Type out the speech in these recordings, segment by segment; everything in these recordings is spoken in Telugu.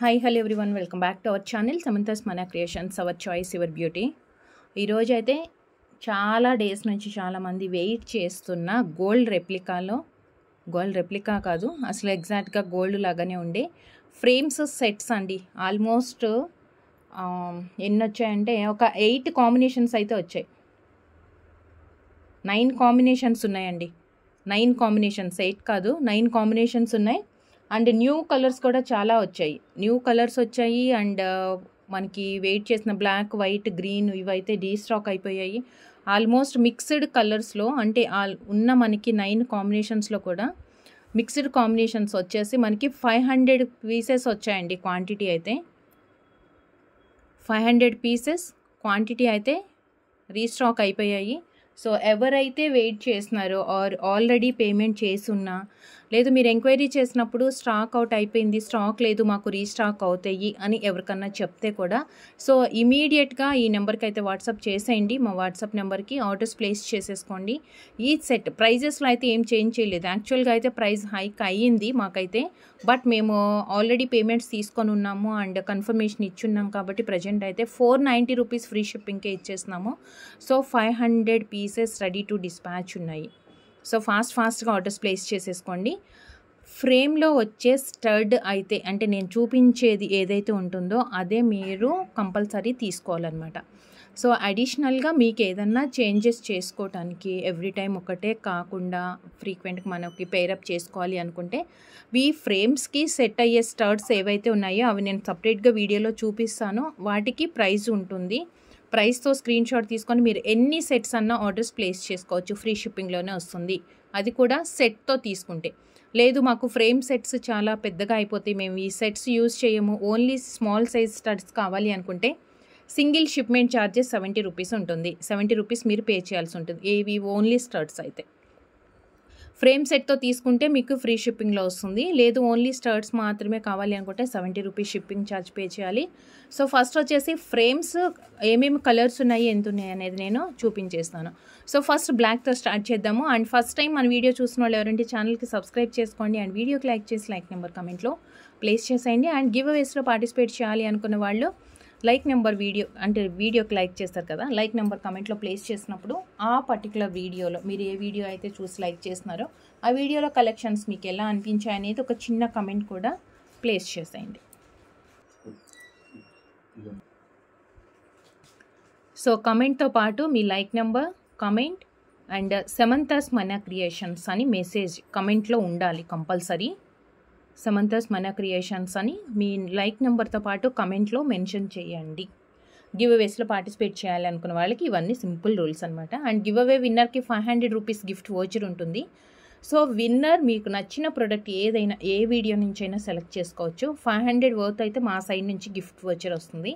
Hi hello everyone, welcome back to our channel Samantha's మన creations, our choice your beauty. ఈరోజు అయితే చాలా డేస్ నుంచి చాలామంది వెయిట్ చేస్తున్న గోల్డ్ రెప్లికా కాదు, అసలు ఎగ్జాక్ట్గా గోల్డ్ లాగానే ఉండే ఫ్రేమ్స్ సెట్స్ అండి. ఆల్మోస్ట్ ఎన్ని వచ్చాయంటే ఒక 8 కాంబినేషన్స్ అయితే వచ్చాయి. 9 కాంబినేషన్స్ ఉన్నాయండి. 9 కాంబినేషన్స్, 8 కాదు, 9 కాంబినేషన్స్ ఉన్నాయి. అండ్ న్యూ కలర్స్ కూడా చాలా వచ్చాయి. అండ్ మనకి వెయిట్ చేసిన బ్లాక్, వైట్, గ్రీన్ ఇవైతే డీస్టాక్ అయిపోయాయి. ఆల్మోస్ట్ మిక్స్డ్ కలర్స్లో, అంటే ఉన్న మనకి 9 కాంబినేషన్స్లో కూడా మిక్స్డ్ కాంబినేషన్స్ వచ్చేసి మనకి 500 పీసెస్ వచ్చాయండి. క్వాంటిటీ అయితే 500 పీసెస్ క్వాంటిటీ అయితే రీస్టాక్ అయిపోయాయి. సో ఎవరైతే వెయిట్ చేస్తున్నారో ఆర్ ఆల్రెడీ పేమెంట్ చేసున్నా, లేదు మీరు ఎంక్వైరీ చేసినప్పుడు స్టాక్ అవుట్ అయిపోయింది, స్టాక్ లేదు, మాకు రీస్టాక్ అవుతాయి అని ఎవరికన్నా చెప్తే కూడా సో ఇమీడియట్గా ఈ నెంబర్కి అయితే వాట్సాప్ చేసేయండి. మా వాట్సాప్ నెంబర్కి ఆర్డర్స్ ప్లేస్ చేసేసుకోండి. ఈ సెట్ ప్రైజెస్లో అయితే ఏం చేంజ్ చేయలేదు. యాక్చువల్గా అయితే ప్రైస్ హైక్ అయ్యింది మాకైతే, బట్ మేము ఆల్రెడీ పేమెంట్స్ తీసుకొని ఉన్నాము అండ్ కన్ఫర్మేషన్ ఇచ్చున్నాం కాబట్టి ప్రజెంట్ అయితే 490 రూపీస్ ఫ్రీ షిప్పింగ్కే ఇచ్చేస్తున్నాము. So 500 pieces ready to dispatch ఉన్నాయి. సో ఫాస్ట్గా ఆర్డర్స్ ప్లేస్ చేసేసుకోండి. ఫ్రేమ్లో వచ్చే స్టడ్ అయితే, అంటే నేను చూపించేది ఏదైతే ఉంటుందో అదే మీరు కంపల్సరీ తీసుకోవాలన్నమాట. సో అడిషనల్గా మీకు ఏదన్నా చేంజెస్ చేసుకోవటానికి ఎవ్రీ టైం ఒకటే కాకుండా ఫ్రీక్వెంట్గా మనకి పేరప్ చేసుకోవాలి అనుకుంటే ఈ ఫ్రేమ్స్కి సెట్ అయ్యే స్టడ్స్ ఏవైతే ఉన్నాయో అవి నేను సపరేట్గా వీడియోలో చూపిస్తాను. వాటికి ప్రైస్ ఉంటుంది. ప్రైస్తో స్క్రీన్ షాట్ తీసుకొని మీరు ఎన్ని సెట్స్ అన్నా ఆర్డర్స్ ప్లేస్ చేసుకోవచ్చు. ఫ్రీ షిప్పింగ్లోనే వస్తుంది, అది కూడా సెట్తో తీసుకుంటే. లేదు మాకు ఫ్రేమ్ సెట్స్ చాలా పెద్దగా అయిపోతాయి, మేము ఈ సెట్స్ యూజ్ చేయము, ఓన్లీ స్మాల్ సైజ్ స్టడ్స్ కావాలి అనుకుంటే సింగిల్ షిప్మెంట్ ఛార్జెస్ 70 రూపీస్ ఉంటుంది. 70 రూపీస్ మీరు పే చేయాల్సి ఉంటుంది. ఏవి ఓన్లీ స్టడ్స్ అయితే. ఫ్రేమ్ సెట్తో తీసుకుంటే మీకు ఫ్రీ షిప్పింగ్లో వస్తుంది. లేదు ఓన్లీ స్టడ్స్ మాత్రమే కావాలి అనుకుంటే 70 రూపీస్ షిప్పింగ్ ఛార్జ్ పే చేయాలి. సో ఫస్ట్ వచ్చేసి ఫ్రేమ్స్ ఏమేమి కలర్స్ ఉన్నాయి, ఎంత ఉన్నాయి అనేది నేను చూపించేస్తాను. సో ఫస్ట్ బ్లాక్తో స్టార్ట్ చేద్దాము. అండ్ ఫస్ట్ టైం మన వీడియో చూసిన వాళ్ళు ఎవరంటే ఛానల్కి సబ్స్క్రైబ్ చేసుకోండి అండ్ వీడియోకి లైక్ చేసి లైక్ నెంబర్ కమెంట్లో ప్లేస్ చేసేయండి. అండ్ గివ్ అవేస్లో పార్టిసిపేట్ చేయాలి అనుకున్న వాళ్ళు లైక్ నెంబర్ వీడియోకి లైక్ చేస్తారు కదా, లైక్ నెంబర్ కమెంట్లో ప్లేస్ చేసినప్పుడు ఆ పర్టికులర్ వీడియోలో మీరు ఏ వీడియో అయితే చూసి లైక్ చేస్తున్నారో ఆ వీడియోలో కలెక్షన్స్ మీకు ఎలా అనిపించాయి అనేది ఒక చిన్న కమెంట్ కూడా ప్లేస్ చేసేయండి. సో కమెంట్తో పాటు మీ like number, comment and Samantha's మన క్రియేషన్స్ అని మెసేజ్ కమెంట్లో ఉండాలి కంపల్సరీ. సమంతాస్ మన క్రియేషన్స్ అని మీ లైక్ నెంబర్తో పాటు కమెంట్లో మెన్షన్ చేయండి. గివ్ అవేస్లో పార్టిసిపేట్ చేయాలి అనుకున్న వాళ్ళకి ఇవన్నీ సింపుల్ రూల్స్ అనమాట. అండ్ గివ్ అవే విన్నర్కి 500 రూపీస్ గిఫ్ట్ వోచర్ ఉంటుంది. సో విన్నర్ మీకు నచ్చిన ప్రోడక్ట్ ఏదైనా ఏ వీడియో నుంచి అయినా సెలెక్ట్ చేసుకోవచ్చు. 500 వర్త్ అయితే మా సైడ్ నుంచి గిఫ్ట్ వోచర్ వస్తుంది.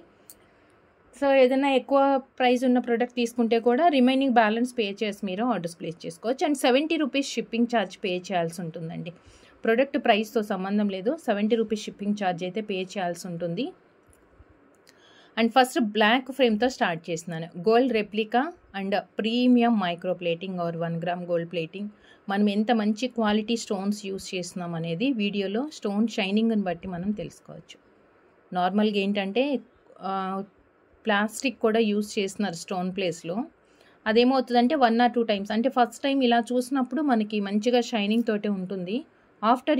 సో ఏదైనా ఎక్కువ ప్రైస్ ఉన్న ప్రోడక్ట్ తీసుకుంటే కూడా రిమైనింగ్ బ్యాలెన్స్ పే చేసి మీరు ఆర్డర్స్ ప్లేస్ చేసుకోవచ్చు. And 70 rupees shipping charge pay చేయాల్సి ఉంటుందండి. ప్రోడక్ట్ ప్రైస్తో సంబంధం లేదు, 70 రూపీస్ షిప్పింగ్ ఛార్జ్ అయితే పే చేయాల్సి ఉంటుంది. అండ్ ఫస్ట్ బ్లాక్ ఫ్రేమ్తో స్టార్ట్ చేస్తున్నాను. Gold replica and premium micro plating or 1 gram gold plating. మనం ఎంత మంచి క్వాలిటీ స్టోన్స్ యూస్ చేస్తున్నాం అనేది వీడియోలో స్టోన్ షైనింగ్ని బట్టి మనం తెలుసుకోవచ్చు. నార్మల్గా ఏంటంటే ప్లాస్టిక్ కూడా యూస్ చేస్తున్నారు స్టోన్ ప్లేస్లో. అదేమవుతుందంటే 1 or 2 టైమ్స్, అంటే ఫస్ట్ టైం ఇలా చూసినప్పుడు మనకి మంచిగా షైనింగ్ తోటే ఉంటుంది. ఆఫ్టర్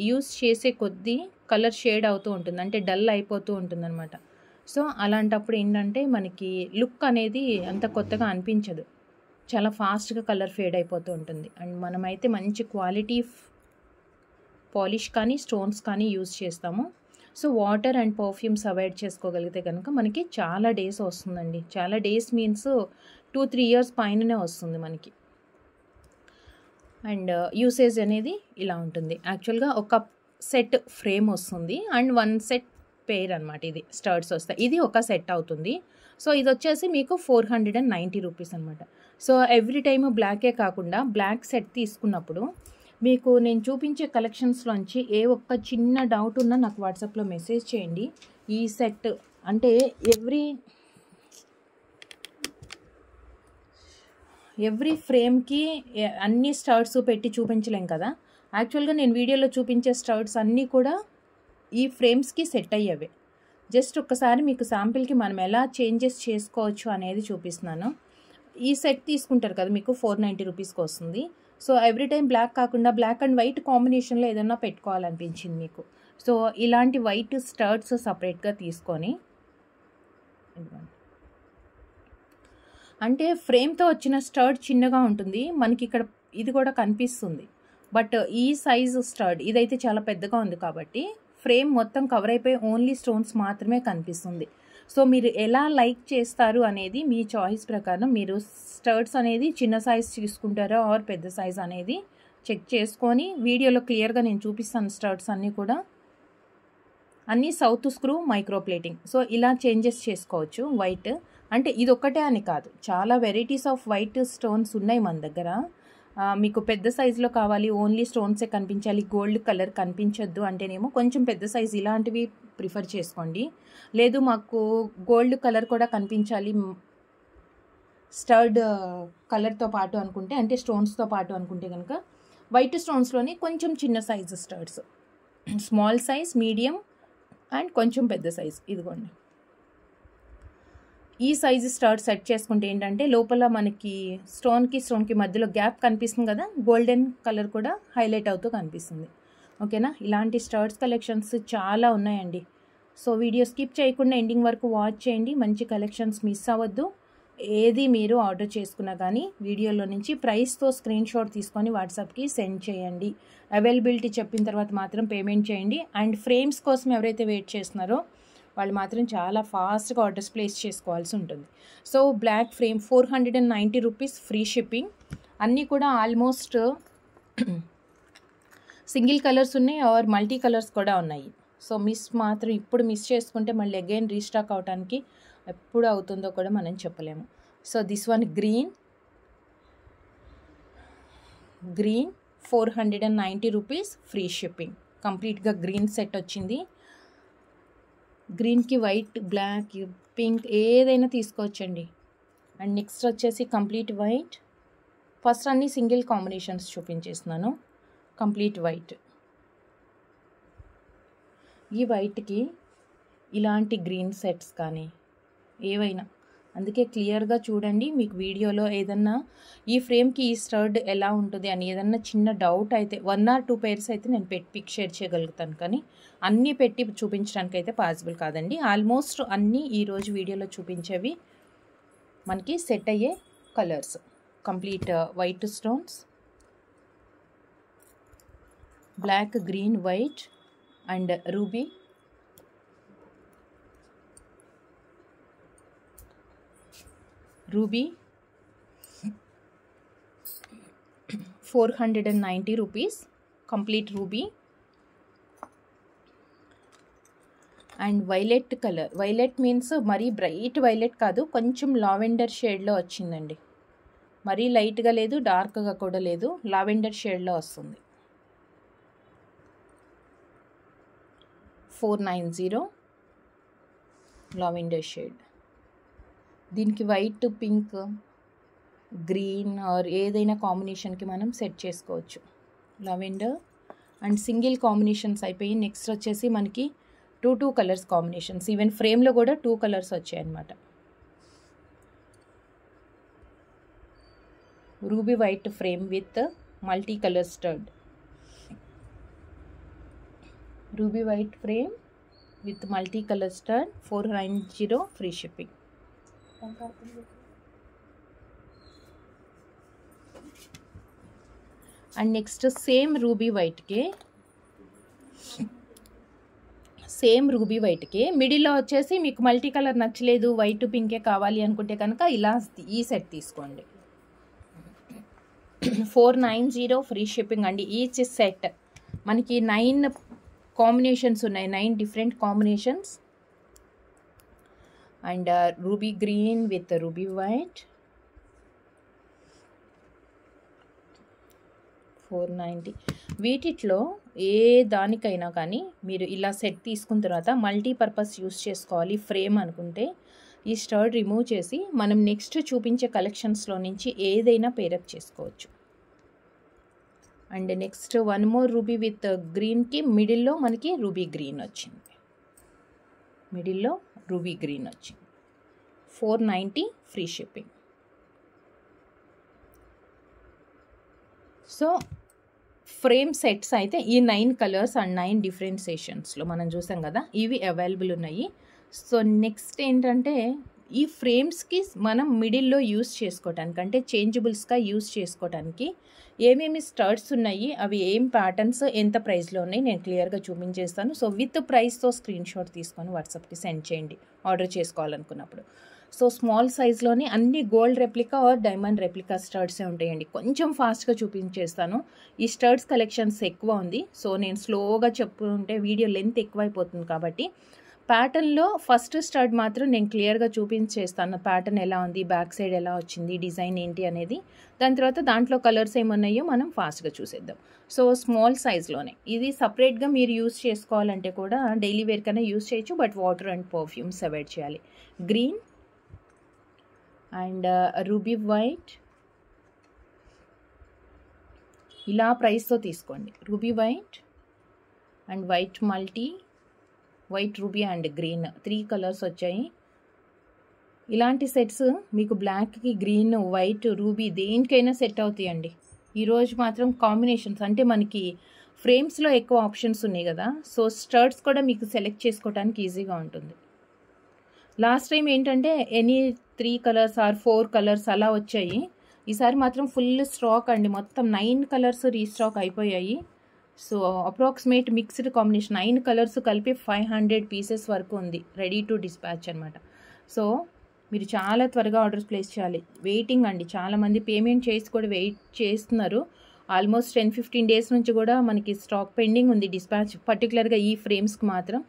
యూస్ చేసే కొద్దీ కలర్ షేడ్ అవుతూ ఉంటుంది, అంటే డల్ అయిపోతూ ఉంటుంది అనమాట. సో అలాంటప్పుడు ఏంటంటే మనకి లుక్ అనేది అంత కొత్తగా అనిపించదు, చాలా ఫాస్ట్గా కలర్ ఫేడ్ అయిపోతూ ఉంటుంది. అండ్ మనమైతే మంచి క్వాలిటీ పాలిష్ కానీ స్టోన్స్ కానీ యూజ్ చేస్తాము. So water and perfumes avoid చేసుకోగలిగితే కనుక మనకి చాలా డేస్ వస్తుందండి. చాలా డేస్ మీన్స్ 2-3 ఇయర్స్ పైననే వస్తుంది మనకి. అండ్ యూసేజ్ అనేది ఇలా ఉంటుంది. యాక్చువల్గా ఒక సెట్ ఫ్రేమ్ వస్తుంది అండ్ 1 సెట్ పేర్ అనమాట. ఇది స్టడ్స్ వస్తాయి, ఇది ఒక సెట్ అవుతుంది. సో ఇది వచ్చేసి మీకు 490 రూపీస్ అనమాట. సో ఎవ్రీ టైమ్ బ్లాకే కాకుండా బ్లాక్ సెట్ తీసుకున్నప్పుడు మీకు నేను చూపించే కలెక్షన్స్లోంచి ఏ ఒక్క చిన్న డౌట్ ఉన్నా నాకు వాట్సాప్లో మెసేజ్ చేయండి. ఈ సెట్ అంటే ఎవ్రీ ఫ్రేమ్కి అన్ని స్టడ్స్ పెట్టి చూపించలేం కదా. యాక్చువల్గా నేను వీడియోలో చూపించే స్టడ్స్ అన్నీ కూడా ఈ ఫ్రేమ్స్కి సెట్ అయ్యేవి. జస్ట్ ఒక్కసారి మీకు శాంపిల్కి మనం ఎలా చేంజెస్ చేసుకోవచ్చు అనేది చూపిస్తున్నాను. ఈ సెట్ తీసుకుంటారు కదా, మీకు 490 రూపీస్కి వస్తుంది. సో ఎవ్రీ టైం బ్లాక్ కాకుండా బ్లాక్ అండ్ వైట్ కాంబినేషన్లో ఏదన్నా పెట్టుకోవాలనిపించింది మీకు. సో ఇలాంటి వైట్ స్టర్ట్స్ సపరేట్గా తీసుకొని, అంటే ఫ్రేమ్తో వచ్చిన స్టర్ట్ చిన్నగా ఉంటుంది మనకి, ఇక్కడ ఇది కూడా కనిపిస్తుంది. బట్ ఈ సైజు స్టర్ట్ ఇదైతే చాలా పెద్దగా ఉంది కాబట్టి ఫ్రేమ్ మొత్తం కవర్ అయిపోయి ఓన్లీ స్టోన్స్ మాత్రమే కనిపిస్తుంది. సో మీరు ఎలా లైక్ చేస్తారు అనేది మీ చాయిస్ ప్రకారం. మీరు స్టర్ట్స్ అనేది చిన్న సైజ్ తీసుకుంటారా ఆర్ పెద్ద సైజ్ అనేది చెక్ చేసుకొని, వీడియోలో క్లియర్గా నేను చూపిస్తాను. స్టర్ట్స్ అన్నీ కూడా అన్నీ south screw micro plating. So ఇలా చేంజెస్ చేసుకోవచ్చు. వైట్ అంటే ఇది ఒక్కటే అని కాదు, చాలా వెరైటీస్ ఆఫ్ వైట్ స్టోన్స్ ఉన్నాయి మన దగ్గర. మీకు పెద్ద సైజులో కావాలి, ఓన్లీ స్టోన్సే కనిపించాలి, గోల్డ్ కలర్ కనిపించొద్దు అంటేనేమో కొంచెం పెద్ద సైజు ఇలాంటివి ప్రిఫర్ చేసుకోండి. లేదు మాకు గోల్డ్ కలర్ కూడా కనిపించాలి స్టర్డ్ కలర్తో పాటు అనుకుంటే, అంటే స్టోన్స్తో పాటు అనుకుంటే కనుక వైట్ స్టోన్స్లోని కొంచెం చిన్న size స్టర్ట్స్, small size, medium and కొంచెం పెద్ద సైజ్, ఇదిగోండి ఈ సైజు స్టర్ట్ సెట్ చేసుకుంటే ఏంటంటే లోపల మనకి స్టోన్కి మధ్యలో గ్యాప్ కనిపిస్తుంది కదా, గోల్డెన్ కలర్ కూడా హైలైట్ అవుతూ కనిపిస్తుంది. ఓకేనా, ఇలాంటి స్టర్ట్స్ కలెక్షన్స్ చాలా ఉన్నాయండి. సో వీడియో స్కిప్ చేయకుండా ఎండింగ్ వరకు వాచ్ చేయండి. మంచి కలెక్షన్స్ మిస్ అవ్వద్దు. ఏది మీరు ఆర్డర్ చేసుకున్నా కానీ వీడియోలో నుంచి ప్రైస్తో స్క్రీన్ షాట్ తీసుకొని వాట్సాప్కి సెండ్ చేయండి. అవైలబిలిటీ చెప్పిన తర్వాత మాత్రం పేమెంట్ చేయండి. అండ్ ఫ్రేమ్స్ కోసం ఎవరైతే వెయిట్ చేస్తున్నారో వాళ్ళు మాత్రం చాలా ఫాస్ట్గా ఆర్డర్స్ ప్లేస్ చేసుకోవాల్సి ఉంటుంది. So black frame 490 rupees, free shipping. అన్నీ కూడా ఆల్మోస్ట్ సింగిల్ కలర్స్ ఉన్నాయి ఆర్ మల్టీ కలర్స్ కూడా ఉన్నాయి. సో మాత్రం ఇప్పుడు మిస్ చేసుకుంటే మళ్ళీ అగైన్ రీస్టాక్ అవడానికి ఎప్పుడు అవుతుందో కూడా మనం చెప్పలేము. So this one green 490 rupees, free shipping. కంప్లీట్గా గ్రీన్ సెట్ వచ్చింది. గ్రీన్కి వైట్, బ్లాక్, పింక్ ఏదైనా తీసుకోవచ్చండి. అండ్ నెక్స్ట్ వచ్చేసి కంప్లీట్ వైట్. ఫస్ట్ అన్ని సింగిల్ కాంబినేషన్స్ చూపించేస్తున్నాను. కంప్లీట్ వైట్, ఈ వైట్కి ఇలాంటి గ్రీన్ సెట్స్ కానీ ఏవైనా, అందుకే క్లియర్గా చూడండి. మీకు వీడియోలో ఏదన్నా ఈ ఫ్రేమ్కి ఈ స్టర్డ్ ఎలా ఉంటుంది అని ఏదన్నా చిన్న డౌట్ అయితే 1 or 2 pairs అయితే నేను పిక్ షేర్ చేయగలుగుతాను, కానీ అన్నీ పెట్టి చూపించడానికి అయితే పాసిబుల్ కాదండి. ఆల్మోస్ట్ అన్నీ ఈరోజు వీడియోలో చూపించేవి మనకి సెట్ అయ్యే colours. Complete white stones, black, green, white and ruby. Ruby 490 rupees, complete ruby. And violet colour, violet means మరీ బ్రైట్ వైలెట్ కాదు, కొంచెం లావెండర్ షేడ్లో వచ్చిందండి. మరీ లైట్గా లేదు, డార్క్గా కూడా లేదు, లావెండర్ షేడ్లో వస్తుంది. 490 లావెండర్ షేడ్. దీనికి వైట్, పింక్, గ్రీన్ ఆర్ ఏదైనా కాంబినేషన్కి మనం సెట్ చేసుకోవచ్చు. లావెండర్ అండ్ సింగిల్ కాంబినేషన్స్ అయిపోయి నెక్స్ట్ వచ్చేసి మనకి 2 కలర్స్ కాంబినేషన్స్. ఈవెన్ ఫ్రేమ్లో కూడా 2 కలర్స్ వచ్చాయి అన్నమాట. Ruby white frame with multi colour stud. Ruby white frame with multi colour stud, 490, free shipping. And next same ruby వైట్కి మిడిల్లో వచ్చేసి మీకు మల్టీ కలర్ నచ్చలేదు, వైట్ పింకే కావాలి అనుకుంటే కనుక ఇలా ఈ సెట్ తీసుకోండి. 490, ఫ్రీ షిప్పింగ్ అండి. ఈచ్ సెట్ మనకి 9 కాంబినేషన్స్ ఉన్నాయి, 9 different combinations. And ruby green with ruby white, 490. వీటిలో ఏ దానికైనా కానీ మీరు ఇలా సెట్ తీసుకున్న తర్వాత మల్టీపర్పస్ యూస్ చేసుకోవాలి ఫ్రేమ్ అనుకుంటే ఈ స్టర్డ్ రిమూవ్ చేసి మనం నెక్స్ట్ చూపించే కలెక్షన్స్లో నుంచి ఏదైనా పేరప్ చేసుకోవచ్చు. And next one more ruby with గ్రీన్కి మిడిల్లో మనకి రూబీ గ్రీన్ వచ్చింది. మిడిల్లో రూబీ గ్రీన్ వచ్చింది. 490 free shipping. So frame sets అయితే ఈ 9 కలర్స్ అండ్ 9 డిఫరెన్సియేషన్స్లో మనం చూసాం కదా, ఇవి అవైలబుల్ ఉన్నాయి. సో నెక్స్ట్ ఏంటంటే ఈ ఫ్రేమ్స్కి మనం మిడిల్లో యూస్ చేసుకోవటానికి అంటే చేంజబుల్స్గా యూస్ చేసుకోవటానికి ఏమేమి స్టడ్స్ ఉన్నాయి, అవి ఏం ప్యాటర్న్స్ ఎంత ప్రైస్లో ఉన్నాయి నేను క్లియర్గా చూపించేస్తాను. సో విత్ ప్రైస్తో స్క్రీన్ షాట్ తీసుకొని వాట్సాప్కి సెండ్ చేయండి ఆర్డర్ చేసుకోవాలనుకున్నప్పుడు. సో స్మాల్ సైజ్లోనే అన్ని gold replica or diamond replica స్టడ్సే ఉంటాయండి. కొంచెం ఫాస్ట్గా చూపించేస్తాను. ఈ స్టడ్స్ కలెక్షన్స్ ఎక్కువ ఉంది. సో నేను స్లోగా చెప్పుకుంటే వీడియో లెంత్ ఎక్కువైపోతుంది కాబట్టి ప్యాటర్న్లో ఫస్ట్ స్టడ్ మాత్రం నేను క్లియర్గా చూపించేస్తాను. ప్యాటర్న్ ఎలా ఉంది, బ్యాక్ సైడ్ ఎలా వచ్చింది, డిజైన్ ఏంటి అనేది. దాని తర్వాత దాంట్లో కలర్స్ ఏమున్నాయో మనం ఫాస్ట్గా చూసేద్దాం. సో స్మాల్ సైజ్లోనే ఇది సపరేట్గా మీరు యూస్ చేసుకోవాలంటే కూడా డైలీ వేర్ కన్నా యూస్ చేయొచ్చు, but water and perfumes avoid చేయాలి. గ్రీన్ అండ్ రూబీ వైట్ ఇలా ప్రైస్తో తీసుకోండి. Ruby white and white multi, white ruby and green 3 colours వచ్చాయి. ఇలాంటి సెట్స్ మీకు బ్లాక్కి గ్రీన్, వైట్, రూబీ దేనికైనా సెట్ అవుతాయండి. ఈరోజు మాత్రం కాంబినేషన్స్ అంటే మనకి ఫ్రేమ్స్లో ఎక్కువ ఆప్షన్స్ ఉన్నాయి కదా, సో స్టడ్స్ కూడా మీకు సెలెక్ట్ చేసుకోవడానికి ఈజీగా ఉంటుంది. లాస్ట్ టైం ఏంటంటే ఎనీ 3 కలర్స్ ఆర్ 4 కలర్స్ అలా వచ్చాయి. ఈసారి మాత్రం ఫుల్ స్టాక్ అండి, మొత్తం 9 కలర్స్ రీస్టాక్ అయిపోయాయి. So approximate mixed combination 9 colours కలిపి 500 పీసెస్ వరకు ఉంది రెడీ టు డిస్పాచ్ అనమాట. సో మీరు చాలా త్వరగా ఆర్డర్స్ ప్లేస్ చేయాలి. వెయిటింగ్ అండి, చాలామంది పేమెంట్ చేసి కూడా వెయిట్ చేస్తున్నారు. ఆల్మోస్ట్ 10-15 డేస్ నుంచి కూడా మనకి స్టాక్ పెండింగ్ ఉంది డిస్పాచ్. పర్టికులర్గా ఈ ఫ్రేమ్స్కి మాత్రం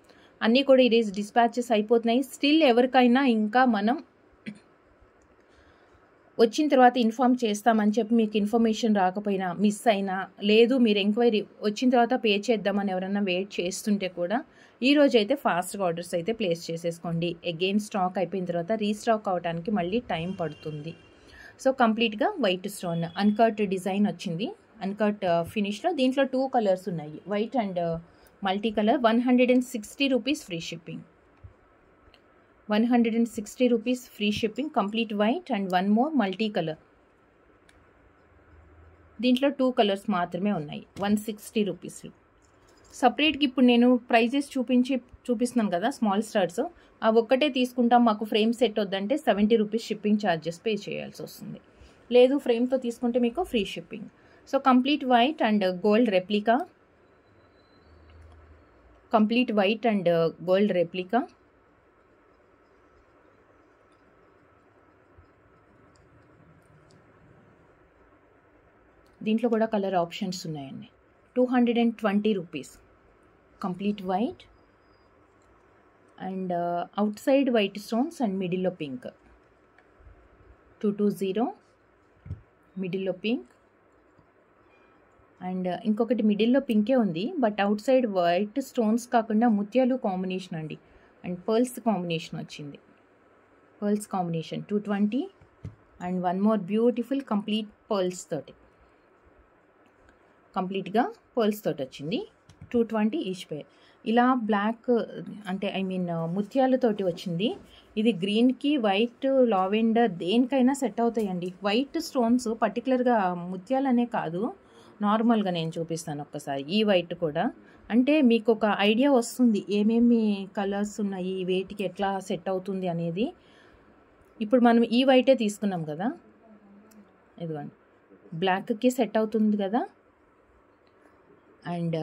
అన్నీ కూడా ఈరోజు డిస్పాచెస్ అయిపోతున్నాయి. స్టిల్ ఎవరికైనా ఇంకా మనం వచ్చిన తర్వాత ఇన్ఫామ్ చేస్తామని చెప్పి మీకు ఇన్ఫర్మేషన్ రాకపోయినా, మిస్ అయినా, లేదు మీరు ఎంక్వైరీ వచ్చిన తర్వాత పే చేద్దామని ఎవరైనా వెయిట్ చేస్తుంటే కూడా ఈరోజు అయితే ఫాస్ట్గా ఆర్డర్స్ అయితే ప్లేస్ చేసేసుకోండి. అగైన్ స్టాక్ అయిపోయిన తర్వాత రీస్టాక్ అవడానికి మళ్ళీ టైం పడుతుంది. సో కంప్లీట్గా వైట్ స్టోన్ అన్కట్ డిజైన్ వచ్చింది, అన్కట్ ఫినిష్లో. దీంట్లో 2 కలర్స్ ఉన్నాయి, white and multi colour. 160 rupees free shipping. 160 rupees free shipping, complete white and 1 more multi colour. దీంట్లో 2 కలర్స్ మాత్రమే ఉన్నాయి 160 రూపీస్లో. సపరేట్గా ఇప్పుడు నేను ప్రైజెస్ చూపిస్తున్నాను కదా స్మాల్ స్టడ్స్, అవి ఒక్కటే తీసుకుంటాం మాకు ఫ్రేమ్ సెట్ వద్దంటే 70 రూపీస్ షిప్పింగ్ ఛార్జెస్ పే చేయాల్సి వస్తుంది. లేదు ఫ్రేమ్తో తీసుకుంటే మీకు free shipping. So complete white and gold replica, complete white and gold replica. దీంట్లో కూడా కలర్ ఆప్షన్స్ ఉన్నాయండి. 220 rupees complete white and outside white stones and మిడిల్లో పింక్. 220 మిడిల్లో పింక్ అండ్ ఇంకొకటి మిడిల్లో పింకే ఉంది, but outside white stones కాకుండా ముత్యాలు కాంబినేషన్ అండి, అండ్ పర్ల్స్ కాంబినేషన్ వచ్చింది. Pearls combination 220 and 1 more beautiful complete pearls తోటి, కంప్లీట్గా పర్ల్స్ తోటి వచ్చింది. 220 ఈచ్ పేర్. ఇలా బ్లాక్ అంటే ముత్యాలతోటి వచ్చింది. ఇది గ్రీన్కి వైట్, లావెండర్ దేనికైనా సెట్ అవుతాయండి. వైట్ స్టోన్స్ పర్టికులర్గా ముత్యాలనే కాదు, నార్మల్గా నేను చూపిస్తాను ఒక్కసారి. ఈ వైట్ కూడా అంటే మీకు ఒక ఐడియా వస్తుంది ఏమేమి కలర్స్ ఉన్నాయి, వేటికి ఎట్లా సెట్ అవుతుంది అనేది. ఇప్పుడు మనం ఈ వైటే తీసుకున్నాం కదా, ఇదిగోండి బ్లాక్కి సెట్ అవుతుంది కదా, అండ్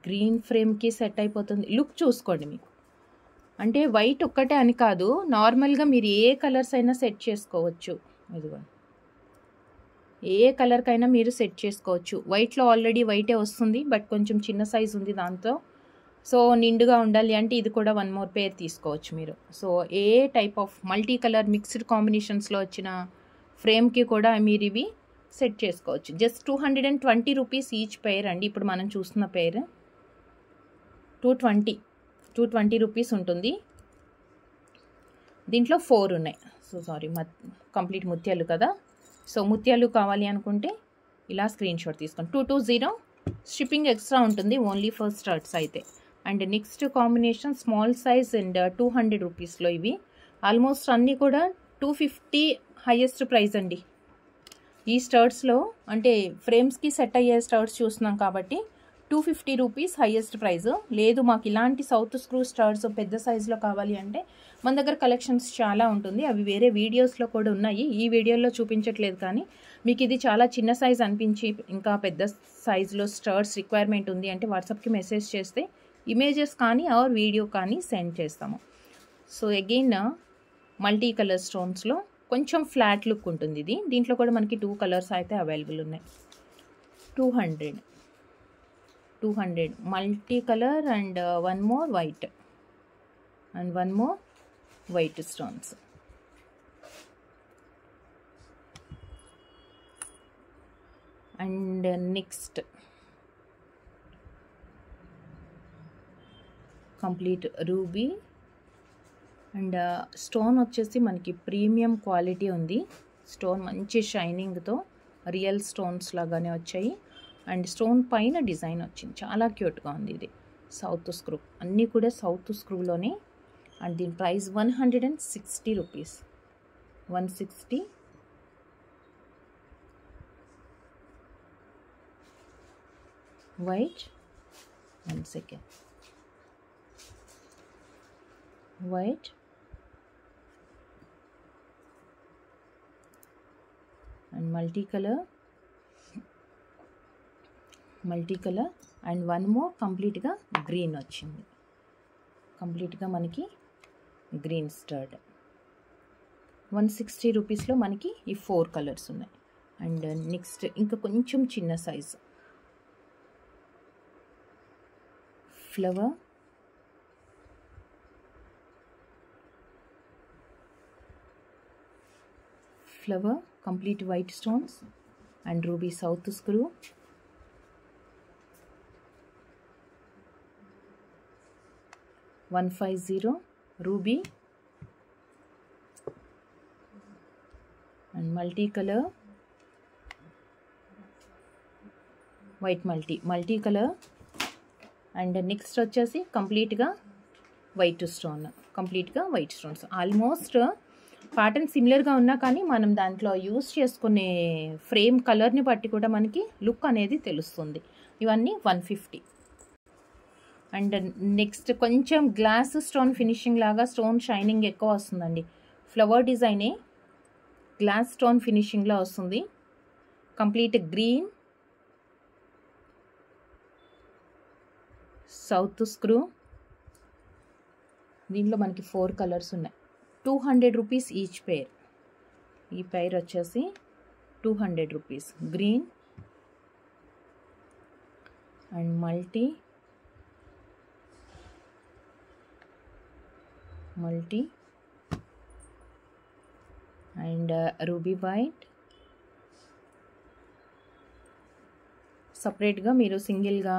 గ్రీన్ ఫ్రేమ్కి సెట్ అయిపోతుంది. లుక్ చూసుకోండి మీకు, అంటే వైట్ ఒక్కటే అని కాదు, నార్మల్గా మీరు ఏ కలర్స్ అయినా సెట్ చేసుకోవచ్చు. ఇదిగోండి ఏ కలర్కైనా మీరు సెట్ చేసుకోవచ్చు. వైట్లో ఆల్రెడీ వైటే వస్తుంది, బట్ కొంచెం చిన్న సైజ్ ఉంది దాంతో. సో నిండుగా ఉండాలి అంటే ఇది కూడా 1 మోర్ పేర్ తీసుకోవచ్చు మీరు. So a type of multi colour mixed కాంబినేషన్స్లో వచ్చిన ఫ్రేమ్కి కూడా మీరు ఇవి సెట్ చేసుకోవచ్చు. జస్ట్ 220 రూపీస్ ఈచ్ పేర్ అండి. ఇప్పుడు మనం చూస్తున్న పేర్ 220 రూపీస్ ఉంటుంది. దీంట్లో 4 ఉన్నాయి. సో సారీ, కంప్లీట్ ముత్యాలు కదా. సో ముత్యాలు కావాలి అనుకుంటే ఇలా స్క్రీన్ షాట్ తీసుకోండి. 220 షిప్పింగ్ ఎక్స్ట్రా ఉంటుంది ఓన్లీ ఫర్ స్టడ్స్ అయితే. And next combination small size and 200 రూపీస్లో ఇవి. ఆల్మోస్ట్ అన్నీ కూడా 250 హైయెస్ట్ ప్రైస్ అండి. ఈ స్టడ్స్లో అంటే ఫ్రేమ్స్కి సెట్ అయ్యే స్టడ్స్ చూస్తున్నాం కాబట్టి 250 రూపీస్ హైయెస్ట్ ప్రైస్. లేదు మాకు ఇలాంటి సౌత్ స్క్రూ స్టడ్స్ పెద్ద సైజులో కావాలి అంటే మన దగ్గర కలెక్షన్స్ చాలా ఉంటుంది. అవి వేరే వీడియోస్లో కూడా ఉన్నాయి, ఈ వీడియోలో చూపించట్లేదు. కానీ మీకు ఇది చాలా చిన్న సైజ్ అనిపించి ఇంకా పెద్ద సైజులో స్టడ్స్ రిక్వైర్మెంట్ ఉంది అంటే వాట్సాప్కి మెసేజ్ చేస్తే ఇమేజెస్ కానీ ఆర్ వీడియో కానీ సెండ్ చేస్తాము. సో అగైన్ మల్టీ కలర్ స్టోన్స్లో కొంచెం ఫ్లాట్ లుక్ ఉంటుంది ఇది. దీంట్లో కూడా మనకి 2 కలర్స్ అయితే అవైలబుల్ ఉన్నాయి. 200 multi colour and one more white stones. And next complete ruby and stone వచ్చేసి మనకి ప్రీమియం క్వాలిటీ ఉంది. స్టోన్ మంచి షైనింగ్తో రియల్ స్టోన్స్ లాగానే వచ్చాయి. అండ్ స్టోన్ పైన డిజైన్ వచ్చింది, చాలా క్యూట్గా ఉంది. ఇది సౌత్ స్క్రూ, అన్నీ కూడా సౌత్ స్క్రూలోనే. అండ్ దీని price 160 rupees. 160. White, 1 second, white and multi colour and one more కంప్లీట్గా గ్రీన్ వచ్చింది. కంప్లీట్గా మనకి గ్రీన్ స్టడ్. 160 రూపీస్లో మనకి ఈ 4 కలర్స్ ఉన్నాయి. అండ్ నెక్స్ట్ ఇంకా కొంచెం చిన్న size flower complete white stones and ruby south screw. $150 ruby and multi colour white multi colour. And next వచ్చేసి కంప్లీట్గా వైట్ స్టోన్స్. ఆల్మోస్ట్ ప్యాటర్న్ సిమిలర్గా ఉన్నా కానీ మనం దాంట్లో యూస్ చేసుకునే ఫ్రేమ్ కలర్ని బట్టి కూడా మనకి లుక్ అనేది తెలుస్తుంది. ఇవన్నీ 150. అండ్ నెక్స్ట్ కొంచెం గ్లాస్ స్టోన్ ఫినిషింగ్ లాగా స్టోన్ షైనింగ్ ఎక్కువ వస్తుందండి. ఫ్లవర్ డిజైనే గ్లాస్ స్టోన్ ఫినిషింగ్లో వస్తుంది. Complete green south screw. దీంట్లో మనకి 4 కలర్స్ ఉన్నాయి. 200 రూపీస్ ఈచ్ పేర్. ఈ పేర్ వచ్చేసి 200 rupees. Green and multi and ruby white. సపరేట్గా మీరు సింగిల్గా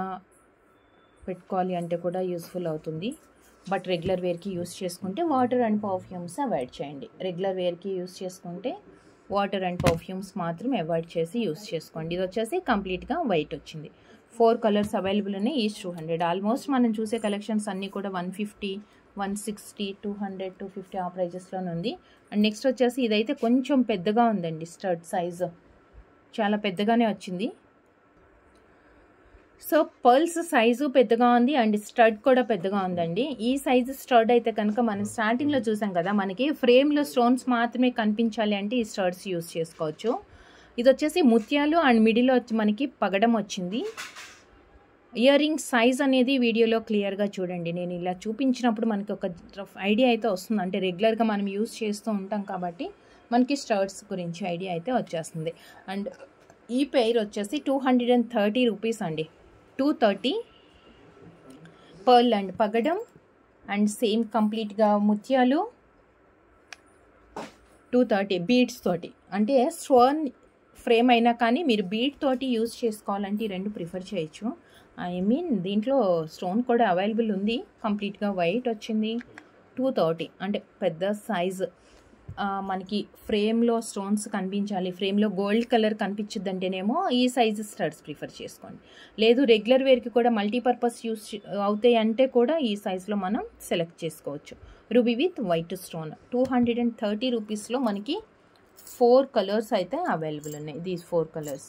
పెట్టుకోవాలి అంటే కూడా యూస్ఫుల్ అవుతుంది. బట్ రెగ్యులర్ వేర్కి యూస్ చేసుకుంటే వాటర్ అండ్ పర్ఫ్యూమ్స్ అవాయిడ్ చేయండి. రెగ్యులర్ వేర్కి యూస్ చేసుకుంటే వాటర్ అండ్ పర్ఫ్యూమ్స్ మాత్రం అవాయిడ్ చేసి యూస్ చేసుకోండి. ఇది వచ్చేసి కంప్లీట్గా వైట్ వచ్చింది. 4 కలర్స్ అవైలబుల్ ఉన్నాయి. ఈచ్ 200. ఆల్మోస్ట్ మనం చూసే కలెక్షన్స్ అన్నీ కూడా 150, 160, 200, 250 ఆ ప్రైజెస్లోనే ఉంది. అండ్ నెక్స్ట్ వచ్చేసి ఇదైతే కొంచెం పెద్దగా ఉందండి. స్టడ్ సైజు చాలా పెద్దగానే వచ్చింది. సో పర్ల్స్ సైజు పెద్దగా ఉంది అండ్ స్టడ్ కూడా పెద్దగా ఉందండి. ఈ సైజు స్టడ్ అయితే కనుక మనం స్టార్టింగ్లో చూసాం కదా, మనకి ఫ్రేమ్లో స్టోన్స్ మాత్రమే కనిపించాలి అంటే ఈ స్టడ్స్ యూస్ చేసుకోవచ్చు. ఇది వచ్చేసి ముత్యాలు అండ్ మిడిల్లో వచ్చి మనకి పగడం వచ్చింది. ఇయర్ రింగ్ సైజ్ అనేది వీడియోలో క్లియర్గా చూడండి. నేను ఇలా చూపించినప్పుడు మనకి ఒక రఫ్ ఐడియా అయితే వస్తుంది. అంటే రెగ్యులర్గా మనం యూస్ చేస్తూ ఉంటాం కాబట్టి మనకి స్టడ్స్ గురించి ఐడియా అయితే వచ్చేస్తుంది. అండ్ ఈ పెయిర్ వచ్చేసి 230 రూపీస్ అండి. 230 పర్ల్ అండ్ పగడం అండ్ సేమ్ కంప్లీట్గా ముత్యాలు. 230 బీడ్స్ తోటి, అంటే స్టోన్ ఫ్రేమ్ అయినా కానీ మీరు బీడ్ తోటి యూజ్ చేసుకోవాలంటే ఈ రెండు ప్రిఫర్ చేయొచ్చు. ఐ మీన్ దీంట్లో స్టోన్ కూడా అవైలబుల్ ఉంది. కంప్లీట్గా వైట్ వచ్చింది. 230 అంటే పెద్ద సైజు. మనకి ఫ్రేమ్లో స్టోన్స్ కనిపించాలి, ఫ్రేమ్లో గోల్డ్ కలర్ కనిపించద్దంటేనేమో ఈ సైజు స్టడ్స్ ప్రిఫర్ చేసుకోండి. లేదు రెగ్యులర్ వేర్కి కూడా మల్టీపర్పస్ యూస్ అవుతాయి అంటే కూడా ఈ సైజులో మనం సెలెక్ట్ చేసుకోవచ్చు. రూబీ విత్ వైట్ స్టోన్ 230 రూపీస్లో మనకి 4 కలర్స్ అయితే అవైలబుల్ ఉన్నాయి. These 4 colours.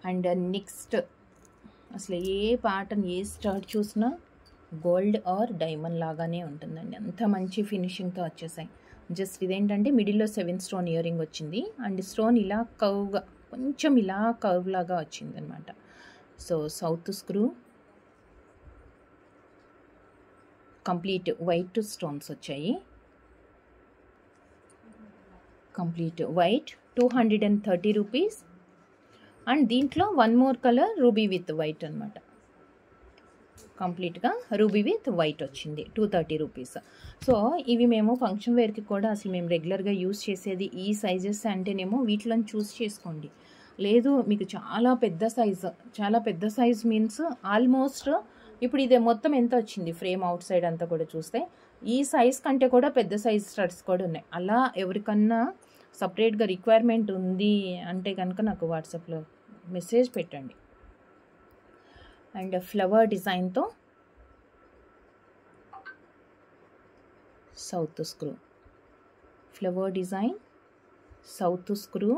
అండ్ నెక్స్ట్ అసలు ఏ ప్యాటర్న్ ఏ స్టడ్ చూసినా గోల్డ్ ఆర్ డైమండ్ లాగానే ఉంటుందండి. అంత మంచి ఫినిషింగ్తో వచ్చేసాయి. జస్ట్ ఇదేంటంటే మిడిల్లో 7 స్టోన్ ఇయర్ రింగ్ వచ్చింది అండ్ స్టోన్ ఇలా కర్వ్గా కొంచెం ఇలా కర్వ్ లాగా వచ్చింది అనమాట. So south screw complete white stones వచ్చాయి. Complete white 230 rupees. అండ్ దీంట్లో one more colour ruby with white అనమాట. కంప్లీట్గా రూబీ విత్ వైట్ వచ్చింది 230 రూపీస్. సో ఇవి మేము ఫంక్షన్ వేర్కి కూడా అసలు మేము రెగ్యులర్గా యూస్ చేసేది ఈ సైజెస్ అంటేనేమో వీటిలో చూస్ చేసుకోండి. లేదు మీకు చాలా పెద్ద సైజ్ మీన్స్ ఆల్మోస్ట్ ఇప్పుడు ఇదే మొత్తం ఎంత వచ్చింది ఫ్రేమ్ అవుట్ సైడ్ అంతా కూడా చూస్తే ఈ సైజ్ కంటే కూడా పెద్ద సైజ్ స్టడ్స్ కూడా ఉన్నాయి. అలా ఎవరికన్నా సపరేట్గా రిక్వైర్మెంట్ ఉంది అంటే కనుక నాకు వాట్సాప్లో మెసేజ్ పెట్టండి. అండ్ ఫ్లవర్ డిజైన్తో south screw, flower design south screw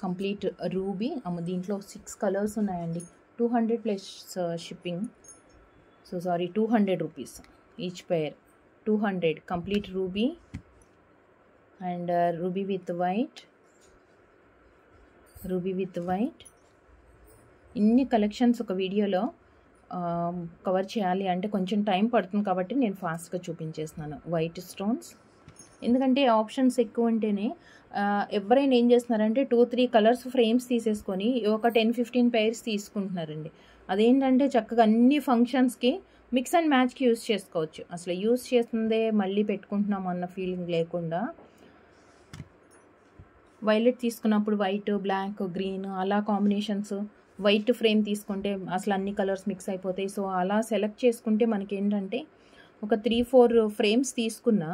complete ruby. దీంట్లో 6 కలర్స్ ఉన్నాయండి. 200 plus shipping. So sorry 200 rupees each pair. 200 complete ruby and ruby with white. ఇన్ని కలెక్షన్స్ ఒక వీడియోలో కవర్ చేయాలి అంటే కొంచెం టైం పడుతుంది కాబట్టి నేను ఫాస్ట్గా చూపించేస్తున్నాను. వైట్ స్టోన్స్ ఎందుకంటే ఆప్షన్స్ ఎక్కువ ఉంటేనే ఎవరైనా ఏం చేస్తున్నారంటే 2-3 కలర్స్ ఫ్రేమ్స్ తీసేసుకొని ఒక 10-15 పైర్స్ తీసుకుంటున్నారండి. అదేంటంటే చక్కగా అన్ని ఫంక్షన్స్కి మిక్స్ అండ్ మ్యాచ్కి యూస్ చేసుకోవచ్చు. అసలు యూస్ చేస్తుందే మళ్ళీ పెట్టుకుంటున్నాం అన్న ఫీలింగ్ లేకుండా వైలెట్ తీసుకున్నప్పుడు వైట్, బ్లాక్, గ్రీన్ అలా కాంబినేషన్స్, వైట్ ఫ్రేమ్ తీసుకుంటే అసలు అన్ని కలర్స్ మిక్స్ అయిపోతాయి. సో అలా సెలెక్ట్ చేసుకుంటే మనకి ఏంటంటే ఒక 3-4 ఫ్రేమ్స్ తీసుకున్నా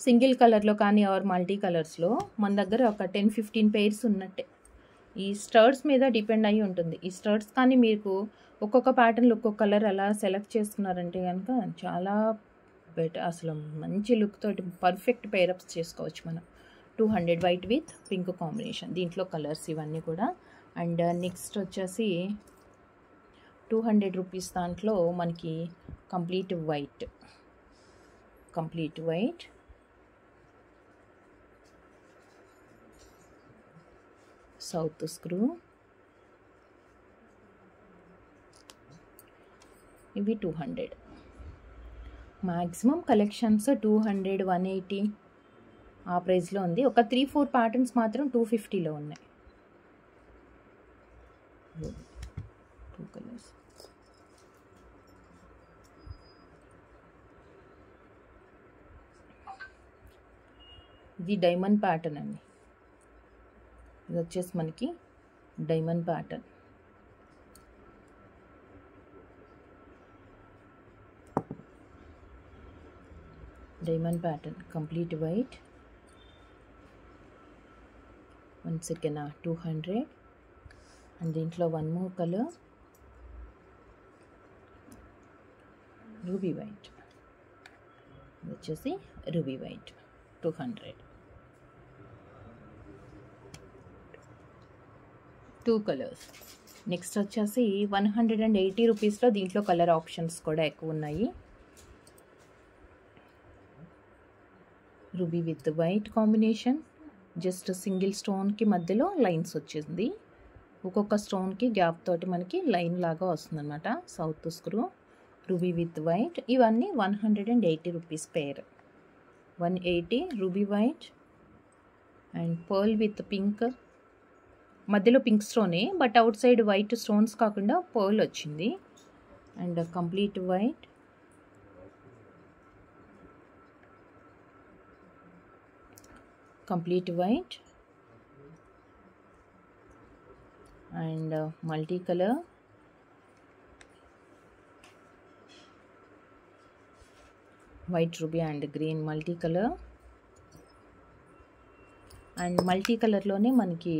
సింగిల్ కలర్లో కానీ ఆర్ మల్టీ కలర్స్లో మన దగ్గర ఒక 10-15 పెయిర్స్ ఉన్నట్టే. ఈ స్టర్డ్స్ మీద డిపెండ్ అయ్యి ఉంటుంది. ఈ స్టర్డ్స్ కానీ మీకు ఒక్కొక్క ప్యాటర్న్లో ఒక్కొక్క కలర్ అలా సెలెక్ట్ చేసుకున్నారంటే కనుక చాలా బెటర్, అసలు మంచి లుక్ తోటి పర్ఫెక్ట్ పేరప్స్ చేసుకోవచ్చు మనం. 200 వైట్ విత్ పింక్ కాంబినేషన్. దీంట్లో కలర్స్ ఇవన్నీ కూడా. అండ్ నెక్స్ట్ వచ్చేసి 200 రూపీస్ దాంట్లో మనకి కంప్లీట్ వైట్ సౌత్ స్క్రూ. ఇవి 200. మ్యాక్సిమం కలెక్షన్స్ 200, 180 ఆ ప్రైస్లో ఉంది. ఒక 3-4 ప్యాటర్న్స్ మాత్రం 250లో ఉన్నాయి. 2 కలర్స్. ఇది డైమండ్ ప్యాటర్న్ అండి. ఇది వచ్చేసి మనకి diamond pattern. Complete white. Once again 200. And దీంట్లో one more colour ruby white. ఇది వచ్చేసి రూబీ వైట్ 200. 2 కలర్స్. నెక్స్ట్ వచ్చేసి 180 రూపీస్లో దీంట్లో కలర్ ఆప్షన్స్ కూడా ఎక్కువ ఉన్నాయి. Ruby with white combination. Just single స్టోన్కి మధ్యలో లైన్స్ వచ్చింది. ఒక్కొక్క స్టోన్కి గ్యాప్ తోటి మనకి లైన్ లాగా వస్తుందన్నమాట. South screw ruby with white. ఇవన్నీ 180 rupees pair. 180 ruby white and pearl with pink. మధ్యలో పింక్ స్టోనే but outside white stones కాకుండా పర్ల్ వచ్చింది. And complete white. And multi colour. White ruby and green multi colour. And multi కలర్లోనే మనకి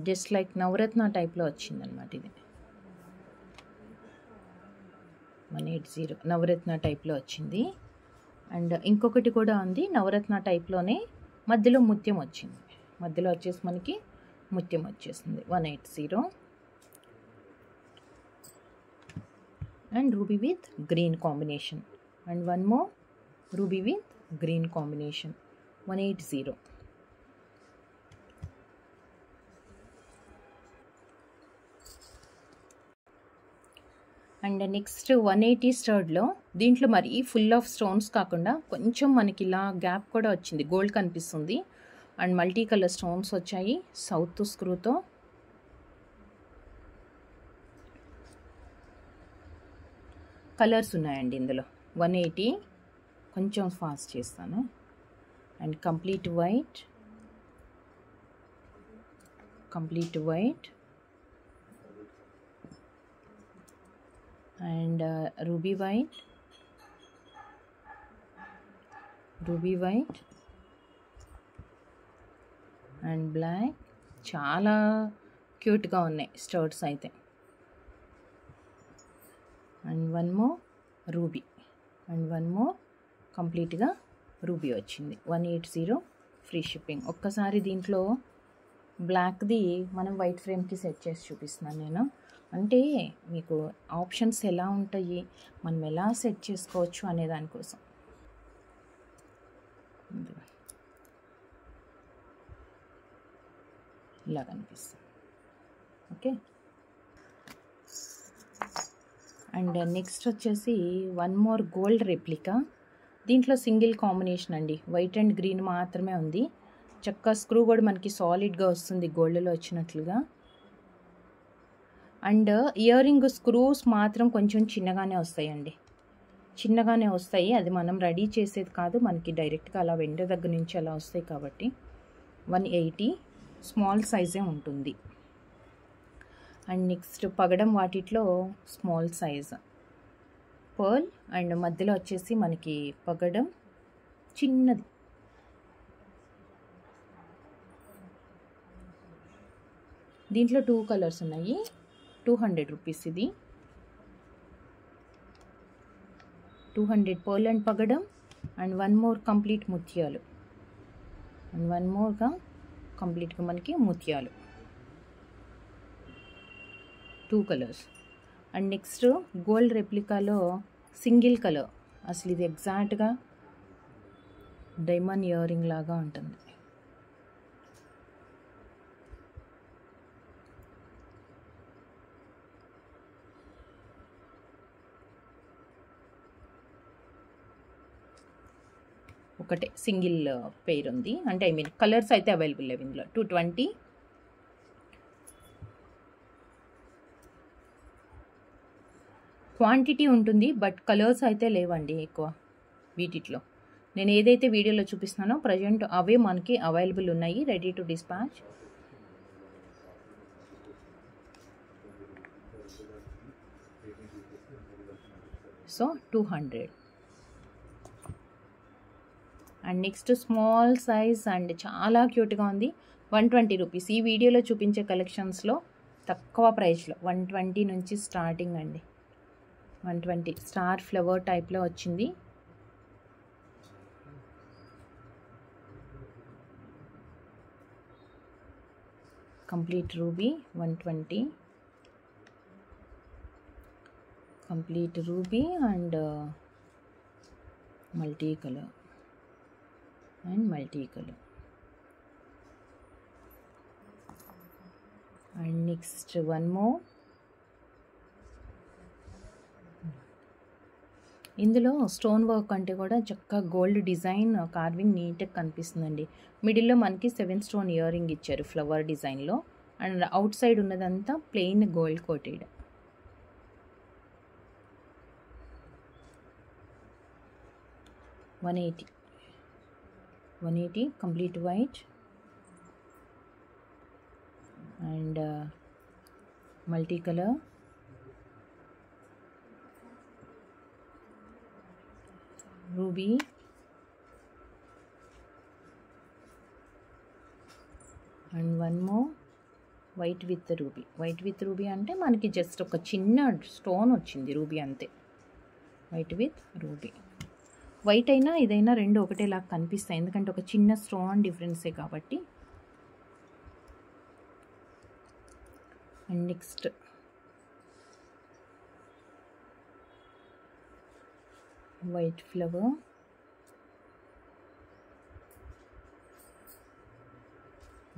జస్ట్ లైక్ నవరత్న టైప్లో వచ్చిందనమాట. ఇది 180 నవరత్న టైప్లో వచ్చింది. అండ్ ఇంకొకటి కూడా ఉంది నవరత్న టైప్లోనే, మధ్యలో ముత్యం వచ్చింది. మధ్యలో వచ్చేసి మనకి ముత్యం వచ్చేసింది 180. And ruby with green combination. And one more ruby with green combination 180. And next 180 స్టర్డ్లో దీంట్లో మరి ఫుల్ ఆఫ్ స్టోన్స్ కాకుండా కొంచెం మనకి ఇలా గ్యాప్ కూడా వచ్చింది, గోల్డ్ కనిపిస్తుంది. అండ్ మల్టీ కలర్ స్టోన్స్ వచ్చాయి సౌత్ స్క్రూతో. కలర్స్ ఉన్నాయండి ఇందులో. 180 కొంచెం ఫాస్ట్ చేస్తాను. And complete white, and ruby white and black. చాలా క్యూట్గా ఉన్నాయి స్టర్ట్స్ అయితే. And one more ruby, and one more కంప్లీట్గా రూబీ వచ్చింది 180 ఫ్రీ షిప్పింగ్. ఒక్కసారి దీంట్లో బ్లాక్ది మనం వైట్ ఫ్రేమ్కి సెట్ చేసి చూపిస్తున్నాను నేను. అంటే మీకు ఆప్షన్స్ ఎలా ఉంటాయి, మనం ఎలా సెట్ చేసుకోవచ్చు అనే దానికోసం. ఇలా కనిపిస్తుంది. ఓకే. అండ్ నెక్స్ట్ వచ్చేసి వన్ మోర్ గోల్డ్ రెప్లికా. దీంట్లో సింగిల్ కాంబినేషన్ అండి, వైట్ అండ్ గ్రీన్ మాత్రమే ఉంది. చక్క స్క్రూ కూడా మనకి సాలిడ్గా వస్తుంది గోల్డ్లో వచ్చినట్లుగా. అండ్ ఇయర్ రింగ్ స్క్రూస్ మాత్రం కొంచెం చిన్నగానే వస్తాయండి, అది మనం రెడీ చేసేది కాదు, మనకి డైరెక్ట్గా అలా వెండర్ దగ్గర నుంచి అలా వస్తాయి కాబట్టి 180 స్మాల్ సైజే ఉంటుంది. అండ్ నెక్స్ట్ పగడం వాటిట్లో స్మాల్ సైజ్ పర్ల్, అండ్ మధ్యలో వచ్చేసి మనకి పగడం చిన్నది. దీంట్లో 2 కలర్స్ ఉన్నాయి. 200 రూపీస్ ఇది. 200 పర్ల్ అండ్ పగడం. అండ్ వన్ మోర్ కంప్లీట్ ముత్యాలు, అండ్ వన్ మోర్గా కంప్లీట్గా మనకి ముత్యాలు 2 కలర్స్. అండ్ నెక్స్ట్ గోల్డ్ రెప్లికాలో సింగిల్ కలర్, అసలు ఇది ఎగ్జాక్ట్గా డైమండ్ ఇయర్ రింగ్ లాగా ఉంటుంది. ఒకటే సింగిల్ పెయిర్ ఉంది, అంటే ఐ మీన్ కలర్స్ అయితే అవైలబుల్ లేవు ఇందులో. 220. క్వాంటిటీ ఉంటుంది బట్ కలర్స్ అయితే లేవండి ఎక్కువ వీటిలో. నేను ఏదైతే వీడియోలో చూపిస్తున్నానో ప్రజెంట్ అవే మనకి అవైలబుల్ ఉన్నాయి, ready to dispatch. So 200. And next small size and చాలా క్యూట్గా ఉంది, 120 రూపీస్. ఈ వీడియోలో చూపించే కలెక్షన్స్లో తక్కువ ప్రైస్లో 120 నుంచి స్టార్టింగ్ అండి. 120 స్టార్ ఫ్లవర్ టైప్లో వచ్చింది. Complete ruby 120, complete ruby and multi colour. And next one more. ఇందులో స్టోన్ వర్క్ అంటే కూడా చక్కగా గోల్డ్ డిజైన్ కార్వింగ్ నీట్గా కనిపిస్తుందండి. మిడిల్లో మనకి 7 స్టోన్ ఇయర్ రింగ్ ఇచ్చారు ఫ్లవర్ డిజైన్లో. అండ్ అవుట్ సైడ్ ఉన్నదంతా plain gold coated. One eighty complete white and multi colour. Ruby and one more white with ruby. White with ruby అంటే మనకి జస్ట్ ఒక చిన్న స్టోన్ వచ్చింది రూబీ అంతే. White with ruby. వైట్ అయినా ఇదైనా రెండు ఒకటేలాగా కనిపిస్తాయి, ఎందుకంటే ఒక చిన్న స్టోన్ డిఫరెన్సే కాబట్టి. And next white flower,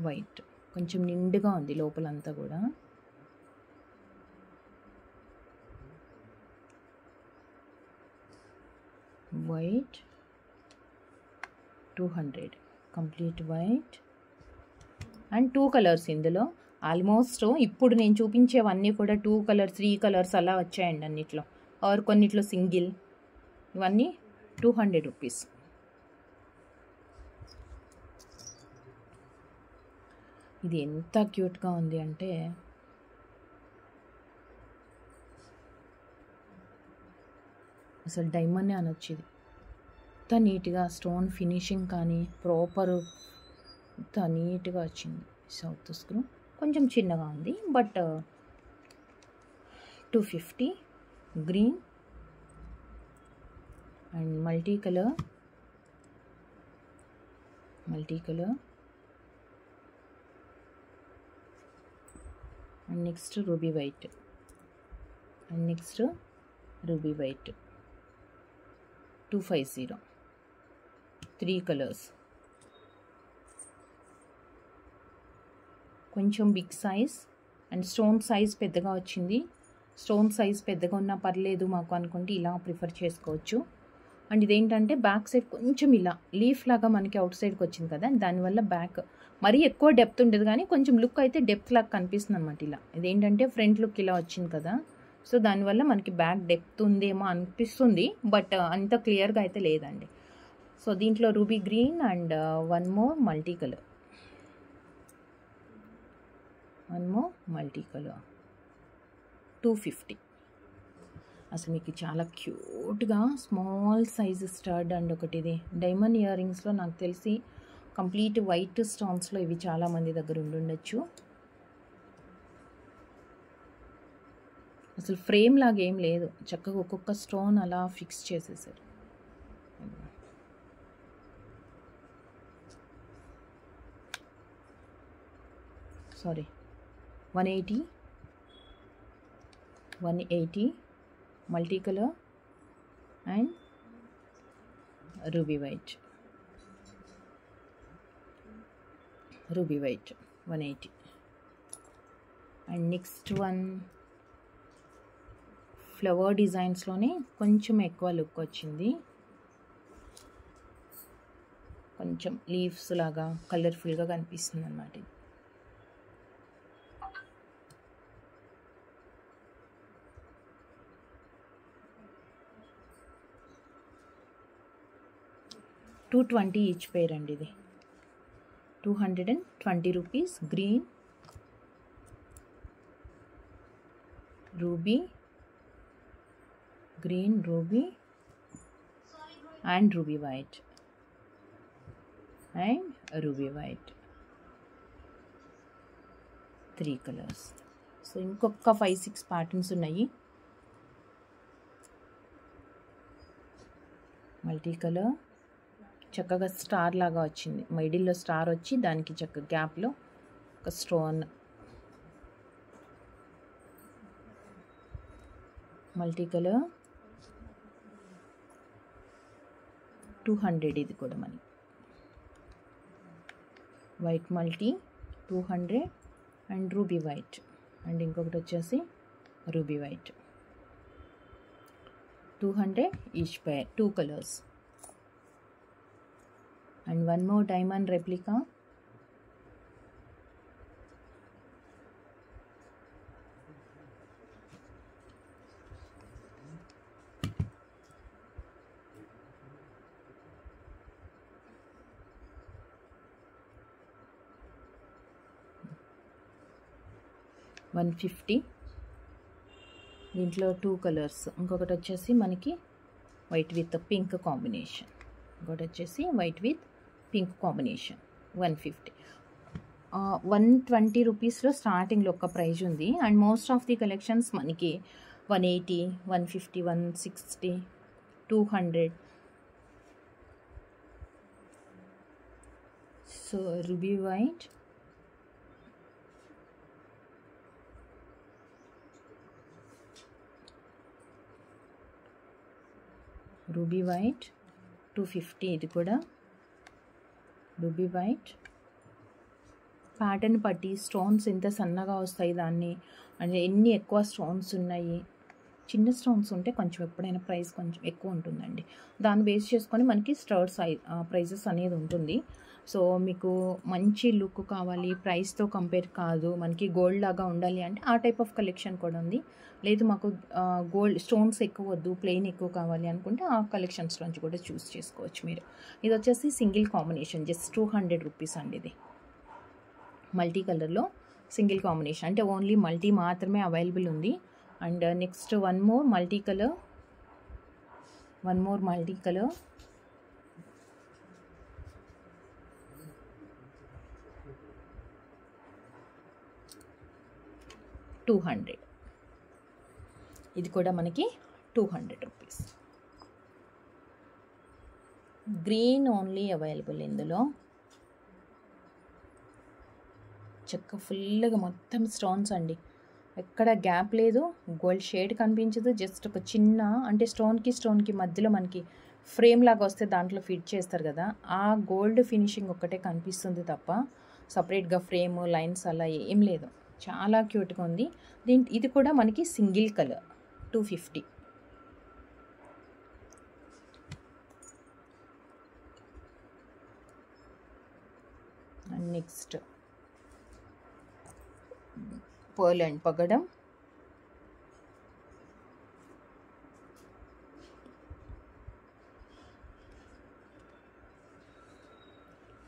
white కొంచెం నిండుగా ఉంది లోపలంతా కూడా. White 200 complete white and 2 colours ఇందులో. ఆల్మోస్ట్ ఇప్పుడు నేను చూపించేవన్నీ కూడా 2 కలర్స్ 3 కలర్స్ అలా వచ్చాయండి అన్నిట్లో, ఆర్ కొన్నిట్లో సింగిల్. ఇవన్నీ 200 రూపీస్. ఇది ఎంత క్యూట్గా ఉంది అంటే అసలు డైమండ్ అనొచ్చు. ఇది ఎంత నీట్గా స్టోన్ ఫినిషింగ్ కానీ ప్రాపర్ ఎంత నీట్గా వచ్చింది. సౌత్ స్క్రూ కొంచెం చిన్నగా ఉంది, but 250. Green and multi colour and next ruby white and next ruby white 250. 3 colours. కొంచెం big size and stone size పెద్దగా వచ్చింది. స్టోన్ సైజ్ పెద్దగా ఉన్నా పర్లేదు మాకు అనుకుంటే ఇలా ప్రిఫర్ చేసుకోవచ్చు. అండ్ ఇదేంటంటే బ్యాక్ సైడ్ కొంచెం ఇలా లీఫ్ లాగా మనకి అవుట్ సైడ్కి వచ్చింది కదా, దానివల్ల బ్యాక్ మరీ ఎక్కువ డెప్త్ ఉండదు కానీ కొంచెం లుక్ అయితే డెప్త్ లాగా కనిపిస్తుంది అనమాట. ఇలా ఇదేంటంటే ఫ్రంట్ లుక్ ఇలా వచ్చింది కదా, సో దానివల్ల మనకి బ్యాక్ డెప్త్ ఉందేమో అనిపిస్తుంది, బట్ అంత క్లియర్గా అయితే లేదండి. సో దీంట్లో ruby green and one more multi colour 250. అసలు మీకు చాలా క్యూట్గా స్మాల్ సైజ్ స్టడ్ అండ్ ఒకటి ఇది డైమండ్ ఇయర్ రింగ్స్లో నాకు తెలిసి కంప్లీట్ వైట్ స్టోన్స్లో ఇవి చాలామంది దగ్గర ఉండుండొచ్చు. అసలు ఫ్రేమ్ లాగా ఏం లేదు, చక్కగా ఒక్కొక్క స్టోన్ అలా ఫిక్స్ చేసేసారు. Sorry 180 multi colour and ruby white 180. And next one flower డిజైన్స్లోనే కొంచెం ఎక్కువ లుక్ వచ్చింది, కొంచెం లీవ్స్ లాగా కలర్ఫుల్గా కనిపిస్తుంది అన్నమాట. $220 ఈచ్ పేర్ అండి. ఇది 220 rupees. Green, ruby and ruby white 3 colours. So ఇంకొక 5-6 ప్యాటర్న్స్ ఉన్నాయి. మల్టీ కలర్ చక్కగా స్టార్ లాగా వచ్చింది, మిడిల్లో స్టార్ వచ్చి దానికి చక్కగా గ్యాప్లో ఒక స్టోన్. Multi colour 200. ఇది కూడా money. White multi 200 and ruby white and ఇంకొకటి వచ్చేసి ruby white 200 each pair, 2 colours. And one more diamond replica. $150. దీంట్లో 2 కలర్స్. ఇంకొకటి వచ్చేసి మనకి వైట్ విత్ పింక్ కాంబినేషన్. ఇంకోటి వచ్చేసి వైట్ విత్ పింక్ కాంబినేషన్ 150. 120 రూపీస్లో స్టార్టింగ్లో ఒక ప్రైజ్ ఉంది. And most of the collections మనకి 180, 150, 160, 200. So ruby white, ruby white 250. ఇది కూడా రూబీ వైట్. ప్యాటర్న్ పట్టి స్టోన్స్ ఎంత సన్నగా వస్తాయి దాన్ని, అంటే ఎన్ని ఎక్కువ స్టోన్స్ ఉన్నాయి. చిన్న స్టోన్స్ ఉంటే కొంచెం ఎప్పుడైనా ప్రైస్ కొంచెం ఎక్కువ ఉంటుందండి. దాన్ని బేస్ చేసుకొని మనకి స్టర్ట్స్ ప్రైజెస్ అనేది ఉంటుంది. సో మీకు మంచి లుక్ కావాలి, ప్రైస్తో కంపేర్ కాదు, మనకి గోల్డ్ లాగా ఉండాలి అంటే ఆ టైప్ ఆఫ్ కలెక్షన్ కూడా ఉంది. లేదు మాకు గోల్డ్ స్టోన్స్ ఎక్కువ వద్దు, ప్లెయిన్ ఎక్కువ కావాలి అనుకుంటే ఆ కలెక్షన్స్ నుంచి కూడా చూస్ చేసుకోవచ్చు మీరు. ఇది వచ్చేసి సింగిల్ కాంబినేషన్, జస్ట్ 200 రూపీస్ అండి. ఇది మల్టీ కలర్లో సింగిల్ కాంబినేషన్, అంటే ఓన్లీ మల్టీ మాత్రమే అవైలబుల్ ఉంది. And next one more multi colour 200. ఇది కూడా మనకి 200 రూపీస్. గ్రీన్ ఓన్లీ అవైలబుల్ ఇందులో. చక్క ఫుల్గా మొత్తం స్టోన్స్ అండి, ఎక్కడ గ్యాప్ లేదు, గోల్డ్ షేడ్ కనిపించదు. జస్ట్ ఒక చిన్న అంటే స్టోన్కి మధ్యలో మనకి ఫ్రేమ్ లాగా వస్తే దాంట్లో ఫిట్ చేస్తారు కదా, ఆ గోల్డ్ ఫినిషింగ్ ఒక్కటే కనిపిస్తుంది తప్ప సపరేట్గా ఫ్రేమ్ లైన్స్ అలా ఏం లేదు. చాలా క్యూట్గా ఉంది. ఇది కూడా మనకి single colour 250. And next pearl and పగడం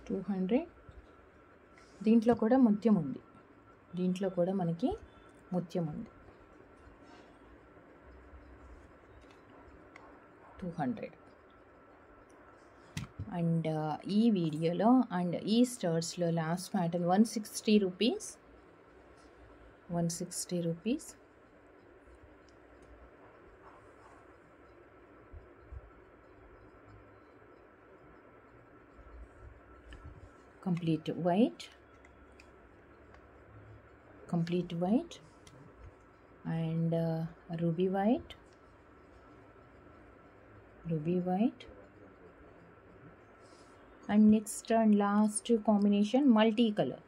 200. దీంట్లో కూడా ముత్యం ఉంది, దీంట్లో కూడా మనకి ముత్యం ఉంది 200. అండ్ ఈ వీడియోలో అండ్ ఈ స్టర్స్లో last pattern 160 rupees. 160 rupees. Complete white and ruby white and next and last combination multi colour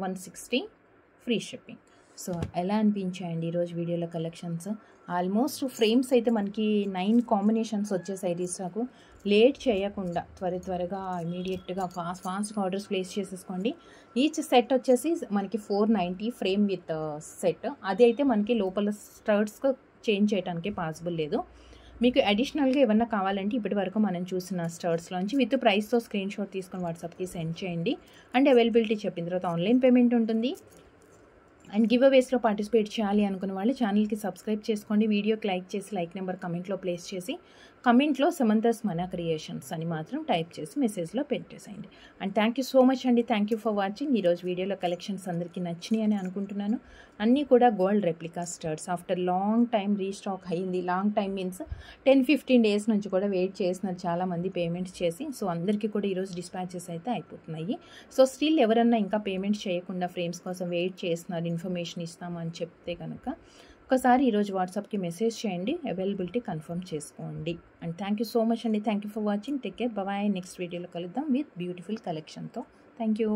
160 free shipping. So ఎలా అనిపించాయండి ఈరోజు వీడియోలో కలెక్షన్స్? ఆల్మోస్ట్ ఫ్రేమ్స్ అయితే మనకి 9 కాంబినేషన్స్ వచ్చేసాయి. నాకు లేట్ చేయకుండా త్వరగా ఇమీడియట్గా ఫాస్ట్గా ఆర్డర్స్ ప్లేస్ చేసేసుకోండి. ఈచ్ సెట్ వచ్చేసి మనకి 490 ఫ్రేమ్ విత్ సెట్. అది అయితే మనకి లోపల స్టర్ట్స్ చేంజ్ చేయడానికి పాసిబుల్ లేదు. మీకు అడిషనల్గా ఏమన్నా కావాలంటే ఇప్పటి వరకు మనం చూసిన స్టర్ట్స్లోంచి విత్ ప్రైస్తో స్క్రీన్ షాట్ తీసుకొని వాట్సాప్కి సెండ్ చేయండి. అండ్ అవైలబిలిటీ చెప్పిన తర్వాత ఆన్లైన్ పేమెంట్ ఉంటుంది. అండ్ గివ్ అవేస్లో పార్టిసిపేట్ చేయాలి అనుకున్న వాళ్ళు ఛానల్కి సబ్స్క్రైబ్ చేసుకోండి. వీడియోకి లైక్ చేసి లైక్ నెంబర్ కమెంట్లో ప్లేస్ చేసి కమెంట్లో సమంతాస్ మన క్రియేషన్స్ అని మాత్రం టైప్ చేసి మెసేజ్లో పెట్టేసేయండి. And thank you so much అండి. Thank you for watching. ఈరోజు వీడియోలో కలెక్షన్స్ అందరికీ నచ్చినాయి అని అనుకుంటున్నాను. అన్నీ కూడా gold replica studs. After long time restock అయ్యింది. లాంగ్ టైం మీన్స్ 10-15 డేస్ నుంచి కూడా వెయిట్ చేస్తున్నారు చాలామంది పేమెంట్స్ చేసి. సో అందరికీ కూడా ఈరోజు డిస్పాచెస్ అయితే అయిపోతున్నాయి. సో స్టిల్ ఎవరన్నా ఇంకా పేమెంట్స్ చేయకుండా ఫ్రేమ్స్ కోసం వెయిట్ చేస్తున్నారు, ఇన్ఫర్మేషన్ ఇస్తామని చెప్తే కనుక ఒకసారి ఈరోజు వాట్సాప్కి మెసేజ్ చేయండి, అవైలబిలిటీ కన్ఫర్మ్ చేసుకోండి. And thank you so much అండి. Thank you for watching. Take care. Bye. Next వీడియోలో కలుద్దాం విత్ బ్యూటిఫుల్ కలెక్షన్తో. Thank you.